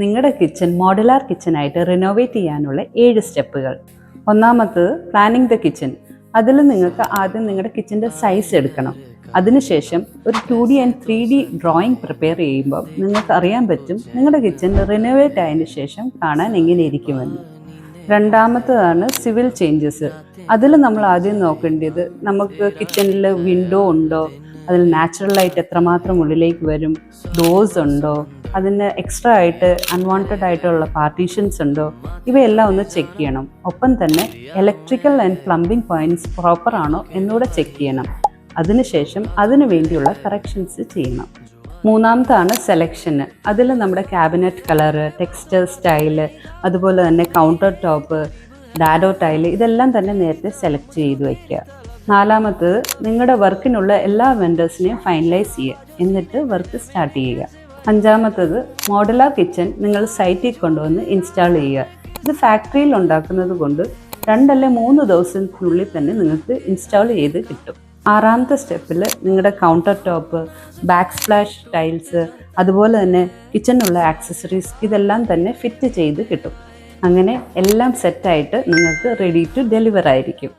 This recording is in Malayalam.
നിങ്ങളുടെ കിച്ചൺ മോഡുലാർ കിച്ചണായിട്ട് റിനോവേറ്റ് ചെയ്യാനുള്ള 7 സ്റ്റെപ്പുകൾ. ഒന്നാമത്തത് പ്ലാനിങ് ദ കിച്ചൺ. അതിൽ നിങ്ങൾക്ക് ആദ്യം നിങ്ങളുടെ കിച്ചൻ്റെ സൈസ് എടുക്കണം. അതിനുശേഷം ഒരു 2D and 3D drawing prepare ചെയ്യുമ്പോൾ നിങ്ങൾക്ക് അറിയാൻ പറ്റും നിങ്ങളുടെ കിച്ചൺ റിനോവേറ്റ് ആയതിനു ശേഷം കാണാൻ എങ്ങനെ ഇരിക്കുമെന്ന്. രണ്ടാമത്തതാണ് സിവിൽ ചേഞ്ചസ്. അതിൽ നമ്മൾ ആദ്യം നോക്കേണ്ടത് നമുക്ക് കിച്ചണിൽ വിൻഡോ ഉണ്ടോ, അതിൽ നാച്ചുറൽ ലൈറ്റ് എത്രമാത്രം ഉള്ളിലേക്ക് വരും, ഡോർസ് ഉണ്ടോ, അതിന് എക്സ്ട്രാ ആയിട്ട് അൺവാണ്ടഡ് ആയിട്ടുള്ള പാർട്ടീഷൻസ് ഉണ്ടോ, ഇവയെല്ലാം ഒന്ന് ചെക്ക് ചെയ്യണം. ഒപ്പം തന്നെ electrical and plumbing points proper ആണോ എന്നുകൂടെ ചെക്ക് ചെയ്യണം. അതിനുശേഷം അതിനു വേണ്ടിയുള്ള കറക്ഷൻസ് ചെയ്യണം. മൂന്നാമതാണ് സെലക്ഷന്. അതിൽ നമ്മുടെ ക്യാബിനറ്റ് കളറ്, ടെക്സ്റ്റർ സ്റ്റൈല്, അതുപോലെ തന്നെ കൗണ്ടർ ടോപ്പ്, ഡാഡോ ടൈല്, ഇതെല്ലാം തന്നെ നേരത്തെ സെലക്ട് ചെയ്ത് വയ്ക്കുക. നാലാമത്തത് നിങ്ങളുടെ വർക്കിനുള്ള എല്ലാ വെൻഡേഴ്സിനെയും ഫൈനലൈസ് ചെയ്യുക, എന്നിട്ട് വർക്ക് സ്റ്റാർട്ട് ചെയ്യുക. അഞ്ചാമത്തത് മോഡുലാർ കിച്ചൺ നിങ്ങൾ സൈറ്റിൽ കൊണ്ടുവന്ന് ഇൻസ്റ്റാൾ ചെയ്യുക. ഇത് ഫാക്ടറിയിൽ ഉണ്ടാക്കുന്നത് കൊണ്ട് 2 അല്ലെങ്കിൽ 3 ദിവസത്തിനുള്ളിൽ തന്നെ നിങ്ങൾക്ക് ഇൻസ്റ്റാൾ ചെയ്ത് കിട്ടും. ആറാമത്തെ സ്റ്റെപ്പിൽ നിങ്ങളുടെ counter top, back splash tiles, അതുപോലെ തന്നെ കിച്ചണിനുള്ള ആക്സസറീസ്, ഇതെല്ലാം തന്നെ ഫിറ്റ് ചെയ്ത് കിട്ടും. അങ്ങനെ എല്ലാം സെറ്റായിട്ട് നിങ്ങൾക്ക് റെഡി ടു ഡെലിവർ ആയിരിക്കും.